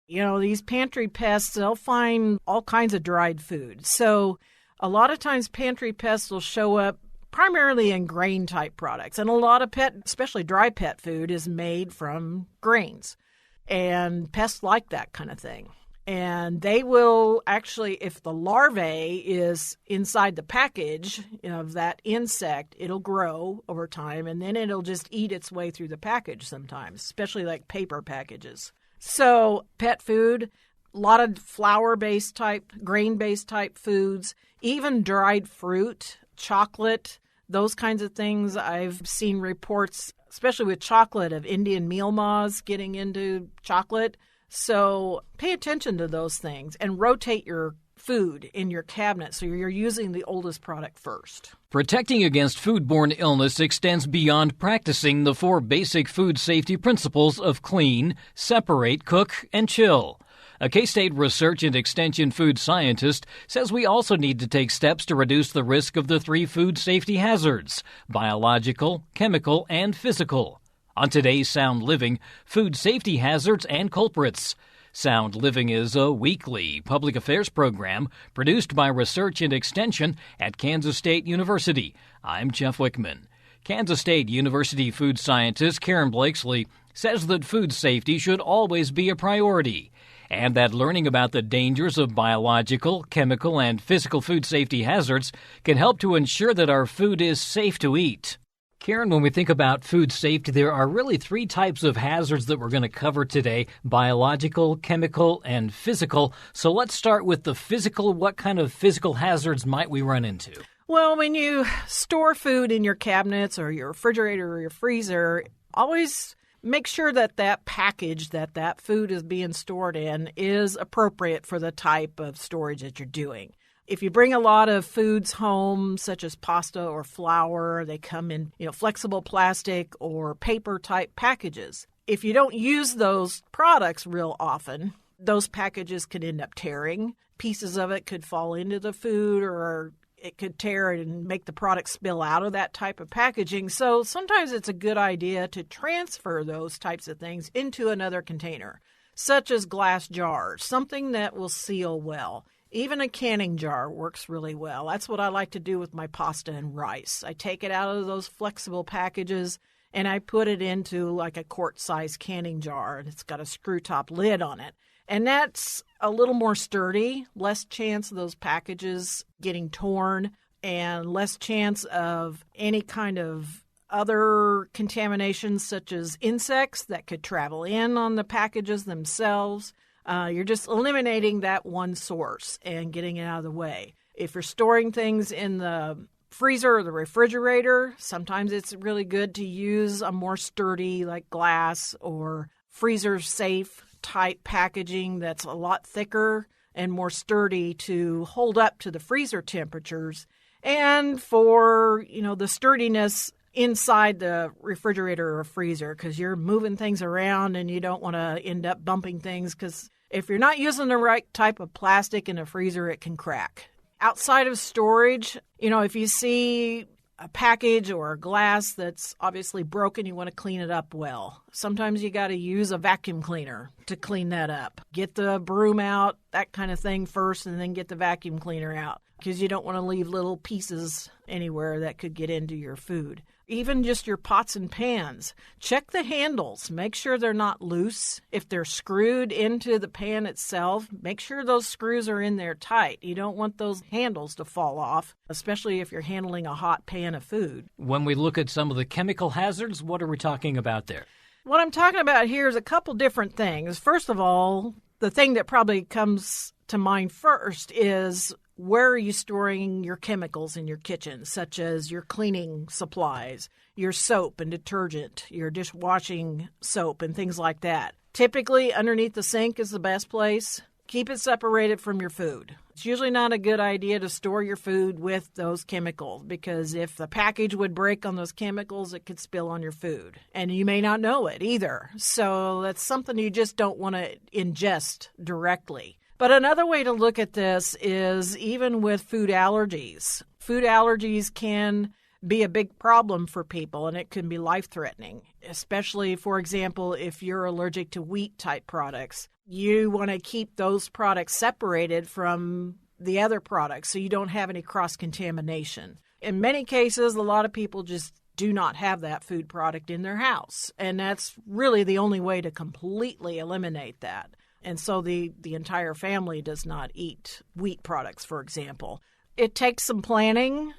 These pantry pests, they'll find all kinds of dried food. So a lot of times pantry pests will show up primarily in grain-type products. And a lot of especially dry pet food, is made from grains. And pests like that kind of thing. And they will actually, if the larvae is inside the package of that insect, it'll grow over time, and then it'll just eat its way through the package sometimes, especially like paper packages. So pet food, a lot of flour-based type, grain-based type foods, even dried fruit, chocolate, those kinds of things. I've seen reports, especially with chocolate, of Indian meal moths getting into chocolate. So pay attention to those things and rotate your food in your cabinet so you're using the oldest product first. Protecting against foodborne illness extends beyond practicing the 4 basic food safety principles of clean, separate, cook, and chill. A K-State research and extension food scientist says we also need to take steps to reduce the risk of the 3 food safety hazards: biological, chemical, and physical. On today's Sound Living, food safety hazards and culprits. Sound Living is a weekly public affairs program produced by Research and Extension at Kansas State University. I'm Jeff Wichman. Kansas State University food scientist Karen Blakeslee says that food safety should always be a priority, and that learning about the dangers of biological, chemical, and physical food safety hazards can help to ensure that our food is safe to eat. Karen, when we think about food safety, there are really 3 types of hazards that we're going to cover today: biological, chemical, and physical. So let's start with the physical. What kind of physical hazards might we run into? Well, when you store food in your cabinets or your refrigerator or your freezer, always make sure that that package that food is being stored in is appropriate for the type of storage that you're doing. If you bring a lot of foods home, such as pasta or flour, they come in, flexible plastic or paper type packages. If you don't use those products real often, those packages could end up tearing. Pieces of it could fall into the food, or it could tear it and make the product spill out of that type of packaging. So sometimes it's a good idea to transfer those types of things into another container, such as glass jars, something that will seal well. Even a canning jar works really well. That's what I like to do with my pasta and rice. I take it out of those flexible packages and I put it into like a quart-sized canning jar, and it's got a screw-top lid on it. And that's a little more sturdy, less chance of those packages getting torn, and less chance of any kind of other contaminations such as insects that could travel in on the packages themselves. You're just eliminating that one source and getting it out of the way. If you're storing things in the freezer or the refrigerator, sometimes it's really good to use a more sturdy, like glass or freezer-safe type packaging that's a lot thicker and more sturdy to hold up to the freezer temperatures. And for, the sturdiness inside the refrigerator or freezer, because you're moving things around and you don't want to end up bumping things, because if you're not using the right type of plastic in a freezer, it can crack. Outside of storage, if you see a package or a glass that's obviously broken, you want to clean it up well. Sometimes you got to use a vacuum cleaner to clean that up. Get the broom out, that kind of thing first, and then get the vacuum cleaner out, because you don't want to leave little pieces anywhere that could get into your food. Even just your pots and pans. Check the handles. Make sure they're not loose. If they're screwed into the pan itself, make sure those screws are in there tight. You don't want those handles to fall off, especially if you're handling a hot pan of food. When we look at some of the chemical hazards, what are we talking about there? What I'm talking about here is a couple different things. First of all, the thing that probably comes to mind first is, where are you storing your chemicals in your kitchen, such as your cleaning supplies, your soap and detergent, your dishwashing soap, and things like that? Typically, underneath the sink is the best place. Keep it separated from your food. It's usually not a good idea to store your food with those chemicals, because if the package would break on those chemicals, it could spill on your food. And you may not know it either. So that's something you just don't want to ingest directly. But another way to look at this is even with food allergies. Food allergies can be a big problem for people, and it can be life-threatening, especially, for example, if you're allergic to wheat-type products. you want to keep those products separated from the other products so you don't have any cross-contamination. In many cases, a lot of people just do not have that food product in their house, and that's really the only way to completely eliminate that. And so the entire family does not eat wheat products, for example. It takes some planning,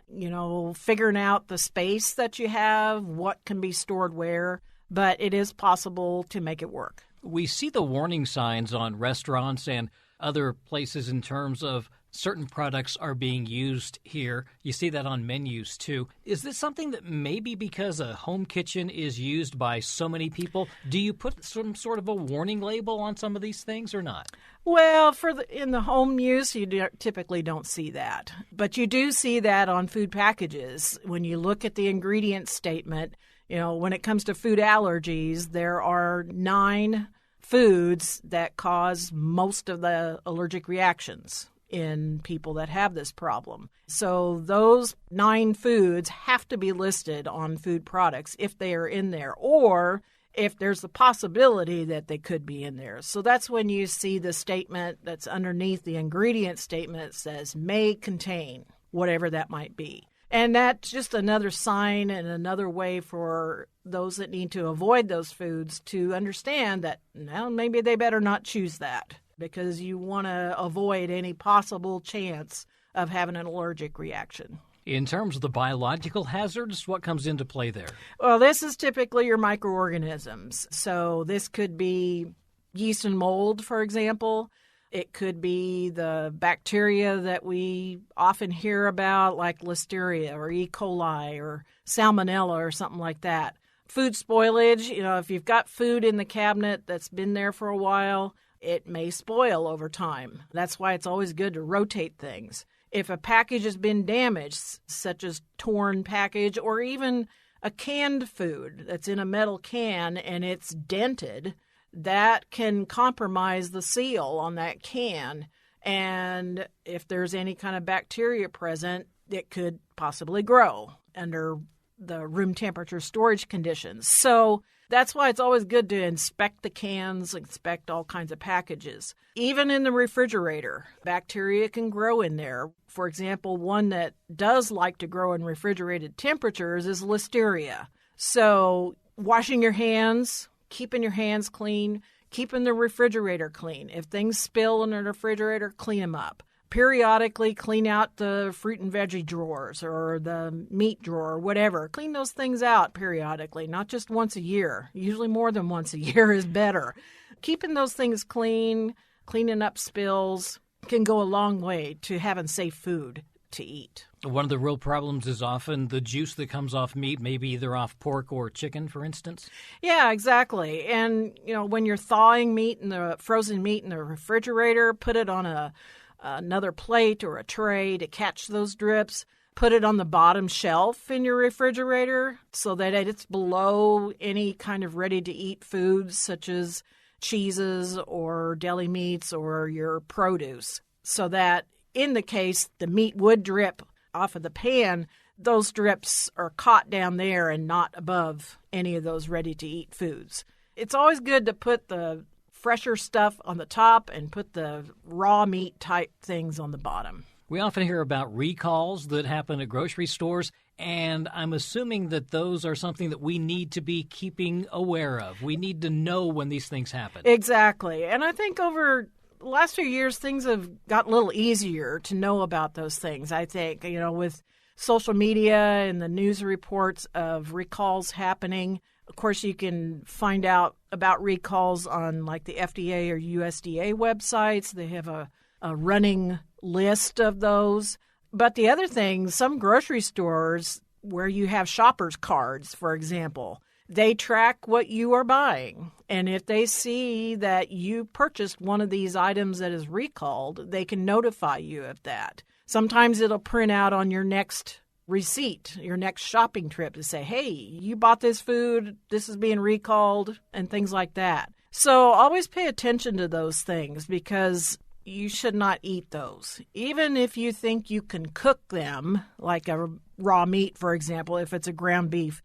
figuring out the space that you have, what can be stored where, but it is possible to make it work. We see the warning signs on restaurants and other places in terms of certain products are being used here. You see that on menus, too. Is this something that maybe because a home kitchen is used by so many people, do you put some sort of a warning label on some of these things or not? Well, in the home use, you typically don't see that. But you do see that on food packages. When you look at the ingredient statement, when it comes to food allergies, there are 9 foods that cause most of the allergic reactions in people that have this problem. So those 9 foods have to be listed on food products if they are in there, or if there's the possibility that they could be in there. So that's when you see the statement that's underneath the ingredient statement that says may contain, whatever that might be. And that's just another sign and another way for those that need to avoid those foods to understand that, maybe they better not choose that, because you want to avoid any possible chance of having an allergic reaction. In terms of the biological hazards, what comes into play there? Well, this is typically your microorganisms. So this could be yeast and mold, for example. It could be the bacteria that we often hear about, like Listeria or E. coli or Salmonella or something like that. Food spoilage, if you've got food in the cabinet that's been there for a while, it may spoil over time. That's why it's always good to rotate things. If a package has been damaged, such as torn package or even a canned food that's in a metal can and it's dented, that can compromise the seal on that can. And if there's any kind of bacteria present, it could possibly grow under the room temperature storage conditions. So that's why it's always good to inspect the cans, inspect all kinds of packages. Even in the refrigerator, bacteria can grow in there. For example, one that does like to grow in refrigerated temperatures is Listeria. So washing your hands, keeping your hands clean, keeping the refrigerator clean. If things spill in the refrigerator, clean them up. Periodically clean out the fruit and veggie drawers or the meat drawer or whatever. Clean those things out periodically, not just once a year. Usually more than once a year is better. Keeping those things clean, cleaning up spills can go a long way to having safe food to eat. One of the real problems is often the juice that comes off meat, maybe either off pork or chicken, for instance. Yeah, exactly. And, when you're thawing meat in the frozen meat in the refrigerator, put it on another plate or a tray to catch those drips. Put it on the bottom shelf in your refrigerator so that it's below any kind of ready-to-eat foods such as cheeses or deli meats or your produce, so that in the case the meat would drip off of the pan, those drips are caught down there and not above any of those ready-to-eat foods. It's always good to put the fresher stuff on the top and put the raw meat type things on the bottom. We often hear about recalls that happen at grocery stores, and I'm assuming that those are something that we need to be keeping aware of. We need to know when these things happen. Exactly. And I think over the last few years, things have got a little easier to know about those things, I think. With social media and the news reports of recalls happening, of course, you can find out about recalls on like the FDA or USDA websites. They have a running list of those. But the other thing, some grocery stores where you have shoppers cards, for example, they track what you are buying. And if they see that you purchased one of these items that is recalled, they can notify you of that. Sometimes it'll print out on your next receipt, your next shopping trip to say, hey, you bought this food, this is being recalled, and things like that. So always pay attention to those things because you should not eat those. Even if you think you can cook them, like a raw meat, for example, if it's a ground beef,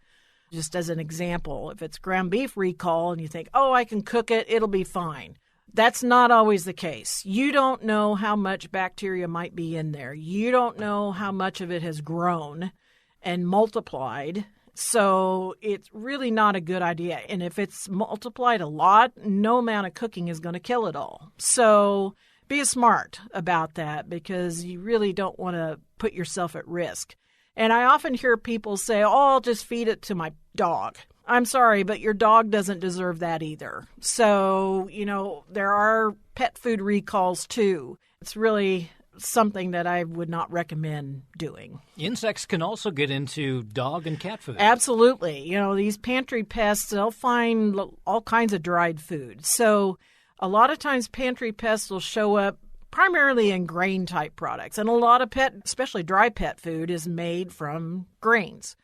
just as an example, if it's ground beef recall and you think, oh, I can cook it, it'll be fine. That's not always the case. You don't know how much bacteria might be in there. You don't know how much of it has grown and multiplied. So it's really not a good idea. And if it's multiplied a lot, no amount of cooking is going to kill it all. So be smart about that because you really don't want to put yourself at risk. And I often hear people say, oh, I'll just feed it to my dog. I'm sorry, but your dog doesn't deserve that either. So, there are pet food recalls too. It's really something that I would not recommend doing. Insects can also get into dog and cat food. Absolutely. These pantry pests, they'll find all kinds of dried food. So a lot of times pantry pests will show up primarily in grain-type products. And a lot of especially dry pet food, is made from grains.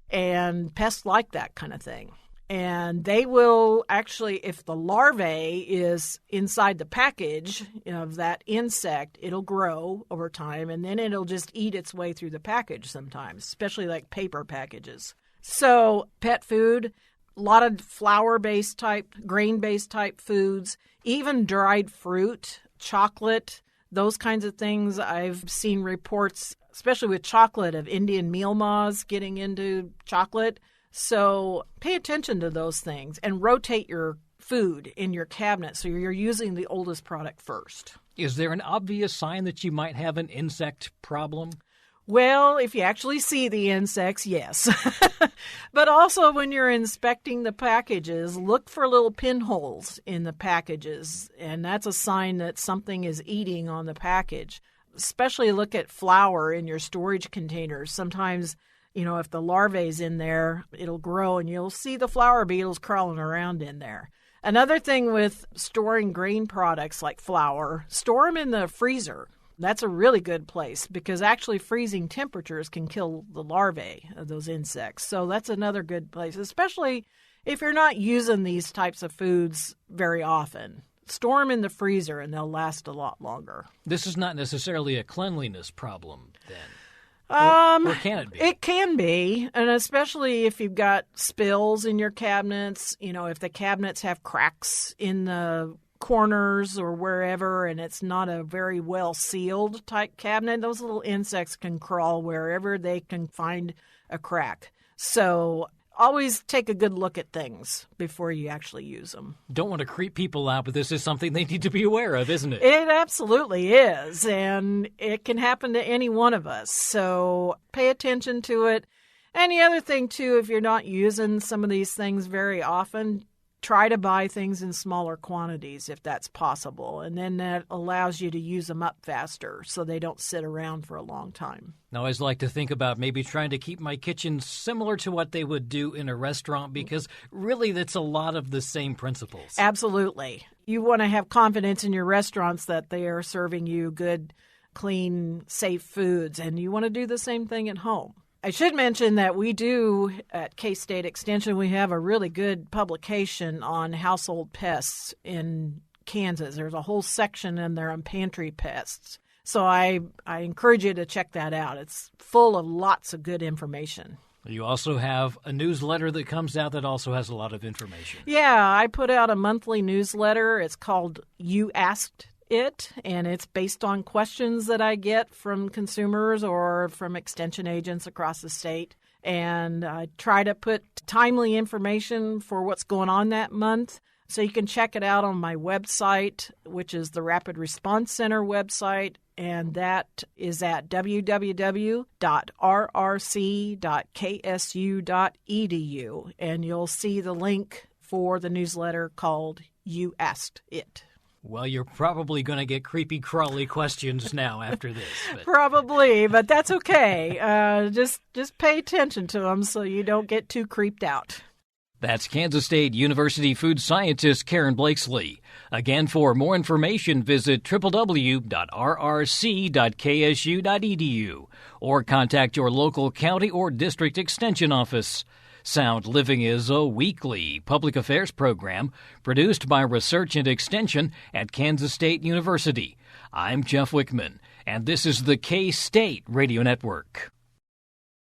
And pests like that kind of thing. And they will actually, if the larvae is inside the package of that insect, it'll grow over time, and then it'll just eat its way through the package sometimes, especially like paper packages. So pet food, a lot of flour-based type, grain-based type foods, even dried fruit, chocolate, those kinds of things. I've seen reports, especially with chocolate, of Indian meal moths getting into chocolate. So pay attention to those things and rotate your food in your cabinet so you're using the oldest product first. Is there an obvious sign that you might have an insect problem? Well, if you actually see the insects, yes. But also when you're inspecting the packages, look for little pinholes in the packages, and that's a sign that something is eating on the package. Especially look at flour in your storage containers. Sometimes, if the larvae is in there, it'll grow and you'll see the flour beetles crawling around in there. Another thing with storing grain products like flour, store them in the freezer. That's a really good place because actually freezing temperatures can kill the larvae of those insects. So that's another good place, especially if you're not using these types of foods very often. Store them in the freezer and they'll last a lot longer. This is not necessarily a cleanliness problem then. Or can it be? It can be, and especially if you've got spills in your cabinets, if the cabinets have cracks in the corners or wherever, and it's not a very well sealed type cabinet, those little insects can crawl wherever they can find a crack. So always take a good look at things before you actually use them. Don't want to creep people out, but this is something they need to be aware of, isn't it? It absolutely is, and it can happen to any one of us. So pay attention to it. And the other thing, too, if you're not using some of these things very often, try to buy things in smaller quantities if that's possible, and then that allows you to use them up faster so they don't sit around for a long time. I always like to think about maybe trying to keep my kitchen similar to what they would do in a restaurant because really that's a lot of the same principles. Absolutely. You want to have confidence in your restaurants that they are serving you good, clean, safe foods, and you want to do the same thing at home. I should mention that we do, at K-State Extension, we have a really good publication on household pests in Kansas. There's a whole section in there on pantry pests. So I encourage you to check that out. It's full of lots of good information. You also have a newsletter that comes out that also has a lot of information. Yeah, I put out a monthly newsletter. It's called You Asked It, and it's based on questions that I get from consumers or from extension agents across the state. And I try to put timely information for what's going on that month. So you can check it out on my website, which is the Rapid Response Center website, and that is at www.rrc.ksu.edu. And you'll see the link for the newsletter called You Asked It. Well, you're probably going to get creepy, crawly questions now after this. But. Probably, but that's okay. Just pay attention to them so you don't get too creeped out. That's Kansas State University food scientist Karen Blakeslee. Again, for more information, visit www.rrc.ksu.edu or contact your local county or district extension office. Sound Living is a weekly public affairs program produced by Research and Extension at Kansas State University. I'm Jeff Wichman, and this is the K-State Radio Network.